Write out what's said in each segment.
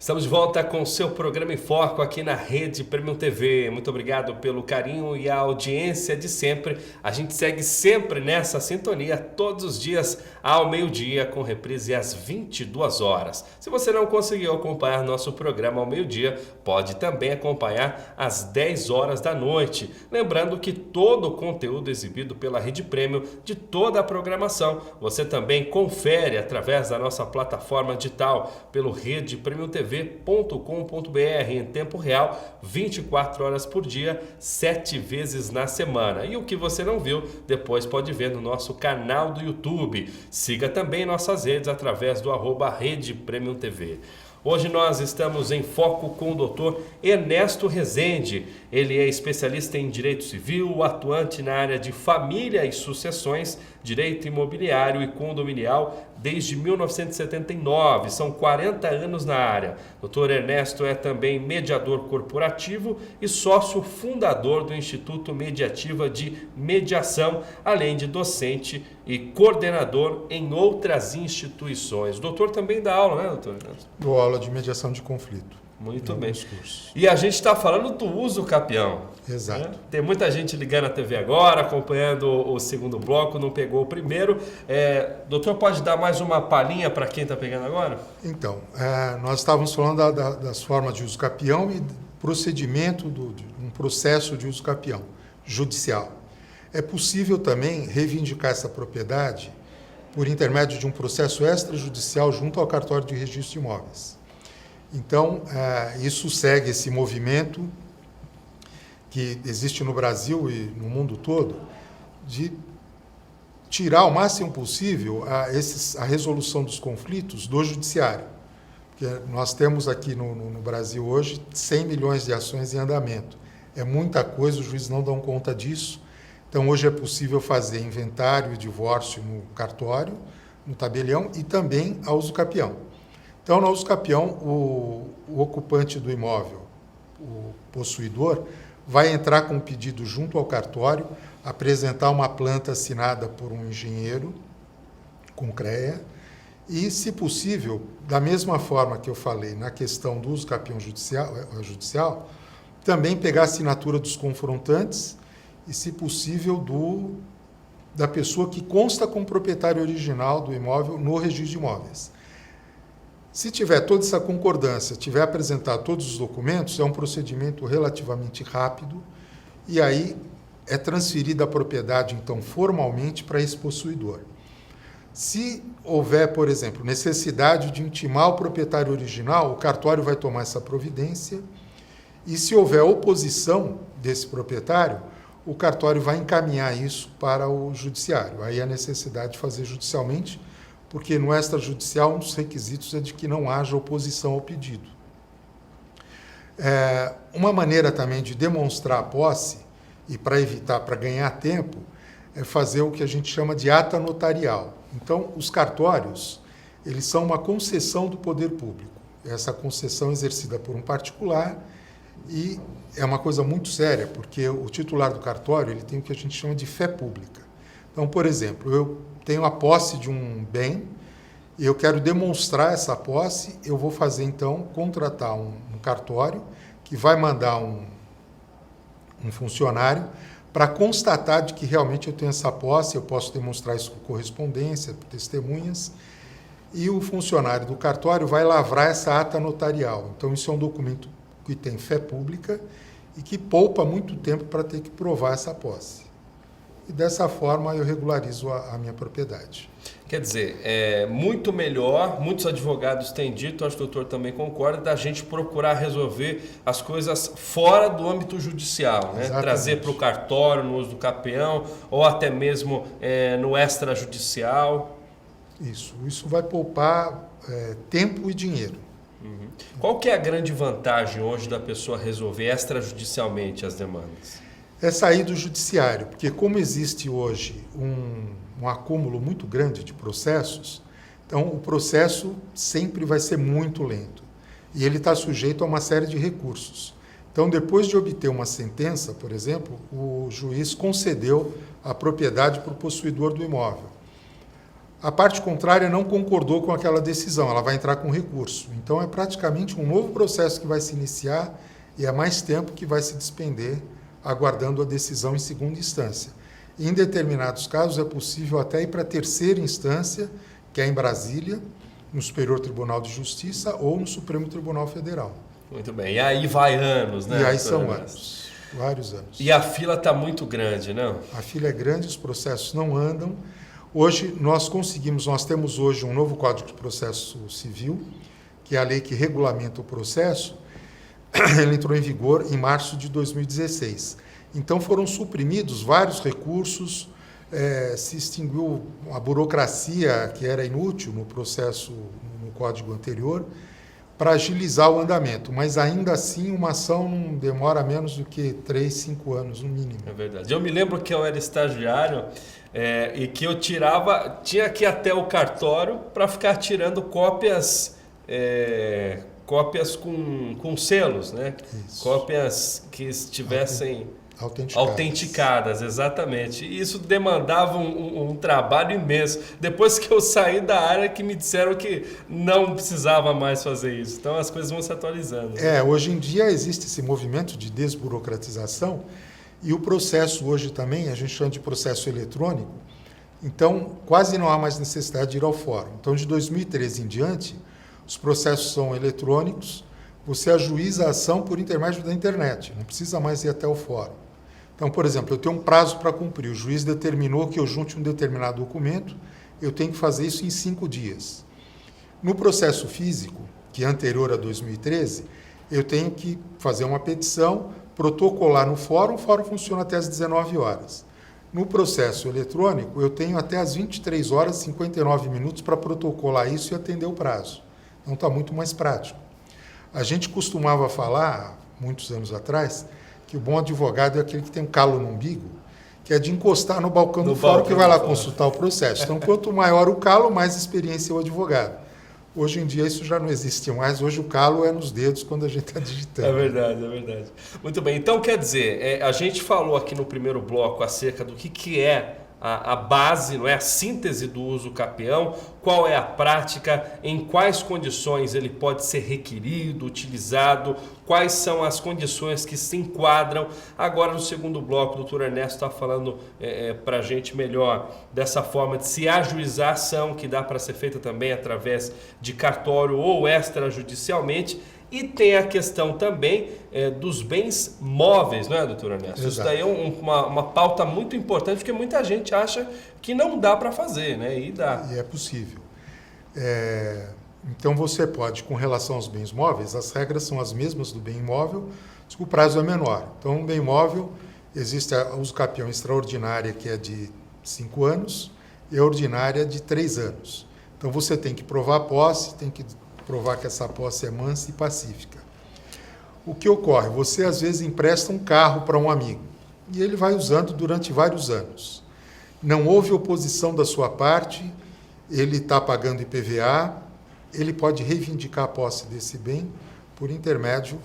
Estamos de volta com o seu programa em Foco aqui na Rede Premium TV. Muito obrigado pelo carinho e a audiência de sempre. A gente segue sempre nessa sintonia todos os dias ao meio-dia, com reprise às 22 horas. Se você não conseguiu acompanhar nosso programa ao meio-dia, pode também acompanhar às 10 horas da noite. Lembrando que todo o conteúdo exibido pela Rede Premium, de toda a programação, você também confere através da nossa plataforma digital pelo redepremiumtv.com.br em tempo real, 24 horas por dia, 7 vezes na semana. E o que você não viu, depois pode ver no nosso canal do YouTube. Siga também nossas redes através do @RedePremiumTV. Hoje nós estamos em foco com o Dr. Ernesto Rezende. Ele é especialista em direito civil, atuante na área de família e sucessões, direito imobiliário e condominial desde 1979. São 40 anos na área. Dr. Ernesto é também mediador corporativo e sócio fundador do Instituto Mediativa de Mediação, além de docente e coordenador em outras instituições. O doutor também dá aula, né, doutor Ernesto? Dou aula de mediação de conflito. Muito bem. E a gente está falando do uso capião. Exato. Né? Tem muita gente ligando a TV agora, acompanhando o segundo bloco, não pegou o primeiro. Doutor, pode dar mais uma palhinha para quem está pegando agora? Então, nós estávamos falando das formas de uso capião e procedimento de um processo de uso capião judicial. É possível também reivindicar essa propriedade por intermédio de um processo extrajudicial junto ao cartório de registro de imóveis. Então, isso segue esse movimento que existe no Brasil e no mundo todo de tirar o máximo possível a resolução dos conflitos do judiciário. Porque nós temos aqui no Brasil hoje 100 milhões de ações em andamento. É muita coisa, os juízes não dão conta disso. Então, hoje é possível fazer inventário e divórcio no cartório, no tabelião e também a uso capião. Então, no uso capião, o ocupante do imóvel, o possuidor, vai entrar com um pedido junto ao cartório, apresentar uma planta assinada por um engenheiro, com CREA, e, se possível, da mesma forma que eu falei na questão do uso capião judicial, também pegar a assinatura dos confrontantes e, se possível, da pessoa que consta como proprietário original do imóvel no registro de imóveis. Se tiver toda essa concordância, tiver apresentado todos os documentos, é um procedimento relativamente rápido e aí é transferida a propriedade, então, formalmente para esse possuidor. Se houver, por exemplo, necessidade de intimar o proprietário original, o cartório vai tomar essa providência e, se houver oposição desse proprietário, o cartório vai encaminhar isso para o judiciário. Aí a necessidade de fazer judicialmente, porque no extrajudicial um dos requisitos é de que não haja oposição ao pedido. Uma maneira também de demonstrar a posse, e para ganhar tempo, é fazer o que a gente chama de ata notarial. Então, os cartórios, eles são uma concessão do poder público. Essa concessão é exercida por um particular e é uma coisa muito séria, porque o titular do cartório ele tem o que a gente chama de fé pública. Então, por exemplo, eu tenho a posse de um bem e eu quero demonstrar essa posse, eu vou fazer, então, contratar um cartório que vai mandar um funcionário para constatar de que realmente eu tenho essa posse, eu posso demonstrar isso com correspondência, testemunhas, e o funcionário do cartório vai lavrar essa ata notarial. Então, isso é um documento que tem fé pública e que poupa muito tempo para ter que provar essa posse. E dessa forma eu regularizo a minha propriedade. Quer dizer, é muito melhor, muitos advogados têm dito, acho que o doutor também concorda, da gente procurar resolver as coisas fora do âmbito judicial, né? Trazer para o cartório, no uso do capião, ou até mesmo no extrajudicial. Isso vai poupar tempo e dinheiro. Uhum. Qual que é a grande vantagem hoje da pessoa resolver extrajudicialmente as demandas? É sair do judiciário, porque como existe hoje um acúmulo muito grande de processos, então o processo sempre vai ser muito lento e ele está sujeito a uma série de recursos. Então, depois de obter uma sentença, por exemplo, o juiz concedeu a propriedade para o possuidor do imóvel. a parte contrária não concordou com aquela decisão, ela vai entrar com recurso. Então é praticamente um novo processo que vai se iniciar e é mais tempo que vai se despender aguardando a decisão em segunda instância. Em determinados casos é possível até ir para a terceira instância, que é em Brasília, no Superior Tribunal de Justiça ou no Supremo Tribunal Federal. Muito bem. E aí vai anos, né? E aí são anos, vários anos. E a fila está muito grande, não? A fila é grande, os processos não andam. Hoje nós temos hoje um novo Código de Processo Civil, que é a lei que regulamenta o processo. Ele entrou em vigor em março de 2016. Então foram suprimidos vários recursos, se extinguiu a burocracia que era inútil no processo, no código anterior, para agilizar o andamento. Mas ainda assim uma ação não demora menos do que 3, 5 anos no mínimo. É verdade. Eu me lembro que eu era estagiário e que eu tinha que ir até o cartório para ficar tirando cópias com selos, né? Isso. Cópias que estivessem autenticadas, exatamente. E isso demandava um trabalho imenso. Depois que eu saí da área, que me disseram que não precisava mais fazer isso. Então as coisas vão se atualizando. Hoje em dia existe esse movimento de desburocratização e o processo hoje também, a gente chama de processo eletrônico, então quase não há mais necessidade de ir ao fórum. Então de 2013 em diante, os processos são eletrônicos, você ajuiza a ação por intermédio da internet, não precisa mais ir até o fórum. Então, por exemplo, eu tenho um prazo para cumprir, o juiz determinou que eu junte um determinado documento, eu tenho que fazer isso em 5 dias. No processo físico, que é anterior a 2013, eu tenho que fazer uma petição, protocolar no fórum, o fórum funciona até às 19 horas. No processo eletrônico, eu tenho até às 23 horas e 59 minutos para protocolar isso e atender o prazo. Então está muito mais prático. A gente costumava falar, muitos anos atrás, que o bom advogado é aquele que tem um calo no umbigo, que é de encostar no balcão do fórum que vai lá consultar o processo. Então, quanto maior o calo, mais experiência o advogado. Hoje em dia isso já não existe mais, hoje o calo é nos dedos quando a gente está digitando. É verdade, é verdade. Muito bem, então quer dizer, a gente falou aqui no primeiro bloco acerca do que é a base, não é? A síntese do uso capião, qual é a prática, em quais condições ele pode ser requerido, utilizado, quais são as condições que se enquadram. Agora, no segundo bloco, o doutor Ernesto está falando para a gente melhor dessa forma de se ajuizar a ação, que dá para ser feita também através de cartório ou extrajudicialmente. E tem a questão também dos bens móveis, não é, doutor Ernesto? Exato. Isso daí é uma pauta muito importante, porque muita gente acha que não dá para fazer, né? E dá. E é possível. Então você pode, com relação aos bens móveis, as regras são as mesmas do bem imóvel, só que o prazo é menor. Então, um bem imóvel, existe a uso capião extraordinária, que é de 5 anos, e a ordinária de 3 anos. Então você tem que provar a posse, tem que provar que essa posse é mansa e pacífica. O que ocorre? Você às vezes empresta um carro para um amigo e ele vai usando durante vários anos. Não houve oposição da sua parte, ele está pagando IPVA, ele pode reivindicar a posse desse bem por intermédio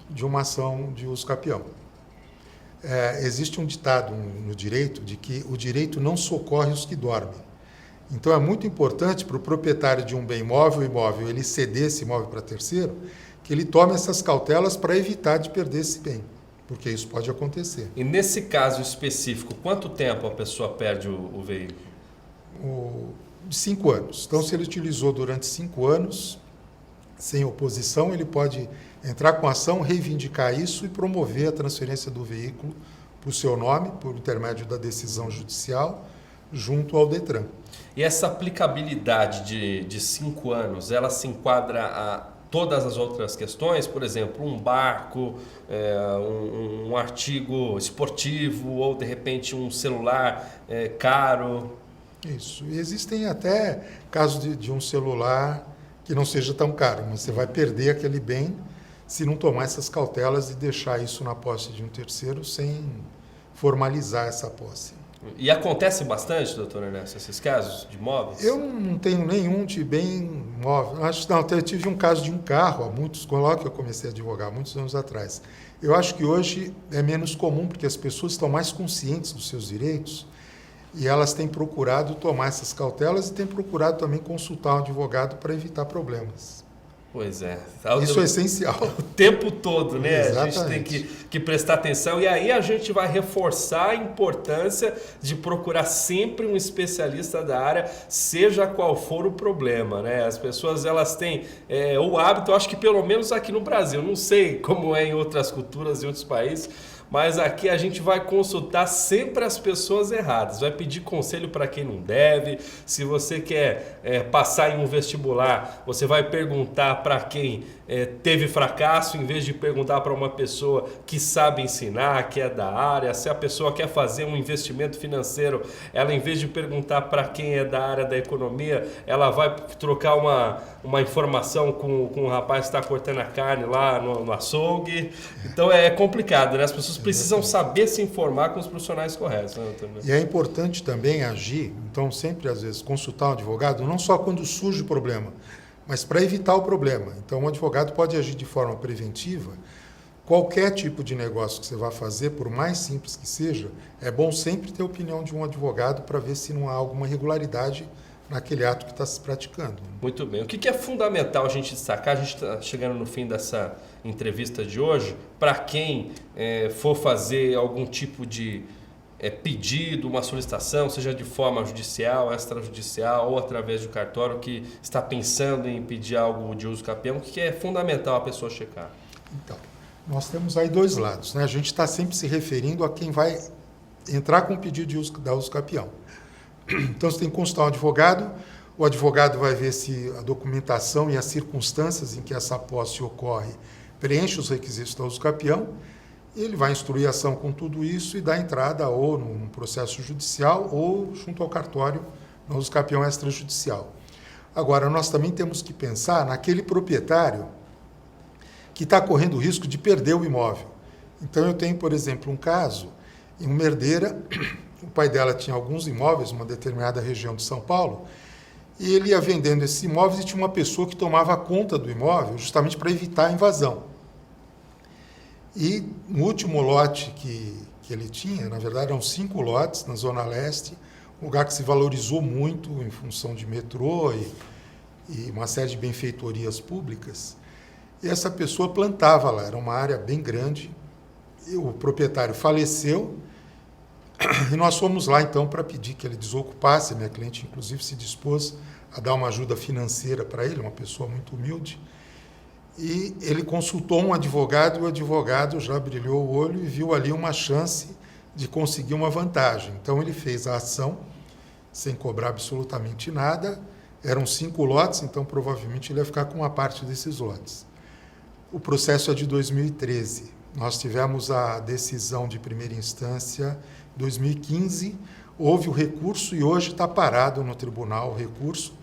de uma ação de uso capião. Existe um ditado no direito de que o direito não socorre os que dormem. Então é muito importante para o proprietário de um bem imóvel, ele ceder esse imóvel para terceiro, que ele tome essas cautelas para evitar de perder esse bem, porque isso pode acontecer. E nesse caso específico, quanto tempo a pessoa perde o veículo? De 5 anos. Então, se ele utilizou durante 5 anos, sem oposição, ele pode entrar com ação, reivindicar isso e promover a transferência do veículo para o seu nome, por intermédio da decisão judicial, junto ao Detran. E essa aplicabilidade de 5 anos, ela se enquadra a todas as outras questões? Por exemplo, um barco, um artigo esportivo ou, de repente, um celular caro? Isso. E existem até casos de um celular que não seja tão caro, mas você vai perder aquele bem se não tomar essas cautelas e deixar isso na posse de um terceiro sem formalizar essa posse. E acontece bastante, doutor Ernesto, esses casos de imóveis? Eu não tenho nenhum de bem móvel. Eu tive um caso de um carro, logo que eu comecei a advogar, muitos anos atrás. Eu acho que hoje é menos comum, porque as pessoas estão mais conscientes dos seus direitos e elas têm procurado tomar essas cautelas e têm procurado também consultar um advogado para evitar problemas. Pois é. Isso é essencial. O tempo todo, né? Exatamente. A gente tem que prestar atenção e aí a gente vai reforçar a importância de procurar sempre um especialista da área, seja qual for o problema, né? As pessoas, elas têm o hábito, acho que pelo menos aqui no Brasil, não sei como é em outras culturas e outros países, mas aqui a gente vai consultar sempre as pessoas erradas, vai pedir conselho para quem não deve. Se você quer passar em um vestibular, você vai perguntar para quem teve fracasso, em vez de perguntar para uma pessoa que sabe ensinar, que é da área. Se a pessoa quer fazer um investimento financeiro, ela, em vez de perguntar para quem é da área da economia, ela vai trocar uma informação com um rapaz que está cortando a carne lá no açougue. Então é complicado, né? As pessoas precisam saber se informar com os profissionais corretos, né, doutor? E é importante também agir, então sempre às vezes consultar um advogado, não só quando surge o problema, mas para evitar o problema. Então um advogado pode agir de forma preventiva. Qualquer tipo de negócio que você vá fazer, por mais simples que seja, é bom sempre ter a opinião de um advogado para ver se não há alguma irregularidade naquele ato que está se praticando. Muito bem. O que é fundamental a gente destacar, a gente está chegando no fim dessa entrevista de hoje, para quem for fazer algum tipo de pedido, uma solicitação, seja de forma judicial, extrajudicial ou através do cartório, que está pensando em pedir algo de uso capião, o que é fundamental a pessoa checar? Então, nós temos aí dois lados, né? A gente está sempre se referindo a quem vai entrar com o pedido de uso capião. Então, você tem que consultar um advogado, o advogado vai ver se a documentação e as circunstâncias em que essa posse ocorre preenche os requisitos do uso capião, e ele vai instruir a ação com tudo isso e dar entrada ou num processo judicial ou junto ao cartório no uso capião extrajudicial. Agora, nós também temos que pensar naquele proprietário que está correndo o risco de perder o imóvel. Então, eu tenho, por exemplo, um caso em uma herdeira. O pai dela tinha alguns imóveis numa determinada região de São Paulo e ele ia vendendo esses imóveis e tinha uma pessoa que tomava conta do imóvel justamente para evitar a invasão. E no último lote que ele tinha, na verdade eram 5 lotes na Zona Leste, um lugar que se valorizou muito em função de metrô e uma série de benfeitorias públicas, e essa pessoa plantava lá, era uma área bem grande, e o proprietário faleceu. E nós fomos lá, então, para pedir que ele desocupasse. A minha cliente, inclusive, se dispôs a dar uma ajuda financeira para ele, uma pessoa muito humilde. E ele consultou um advogado, e o advogado já brilhou o olho e viu ali uma chance de conseguir uma vantagem. Então, ele fez a ação sem cobrar absolutamente nada. Eram 5 lotes, então, provavelmente, ele ia ficar com uma parte desses lotes. O processo é de 2013. Nós tivemos a decisão de primeira instância em 2015, houve o recurso e hoje está parado no tribunal o recurso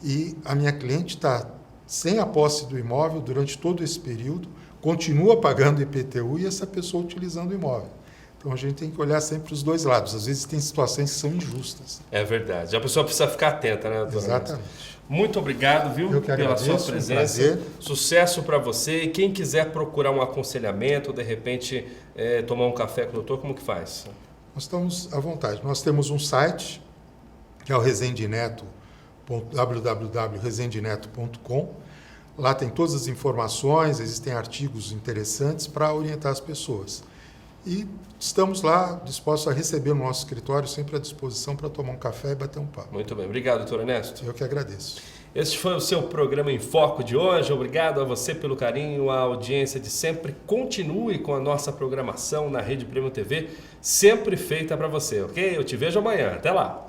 e a minha cliente está sem a posse do imóvel durante todo esse período, continua pagando IPTU e essa pessoa utilizando o imóvel. Então a gente tem que olhar sempre os dois lados. Às vezes tem situações que são injustas. É verdade. A pessoa precisa ficar atenta, né, doutor? Exatamente. Muito obrigado, viu, Eu que agradeço, pela sua presença. Sucesso para você. E quem quiser procurar um aconselhamento, de repente tomar um café com o doutor, como que faz? Nós estamos à vontade. Nós temos um site, que é o www.resendineto.com. Lá tem todas as informações, existem artigos interessantes para orientar as pessoas. E estamos lá dispostos a receber no nosso escritório, sempre à disposição para tomar um café e bater um papo. Muito bem. Obrigado, doutor Ernesto. Eu que agradeço. Este foi o seu programa em Foco de hoje. Obrigado a você pelo carinho, a audiência de sempre. Continue com a nossa programação na Rede Prêmio TV, sempre feita para você, ok? Eu te vejo amanhã. Até lá!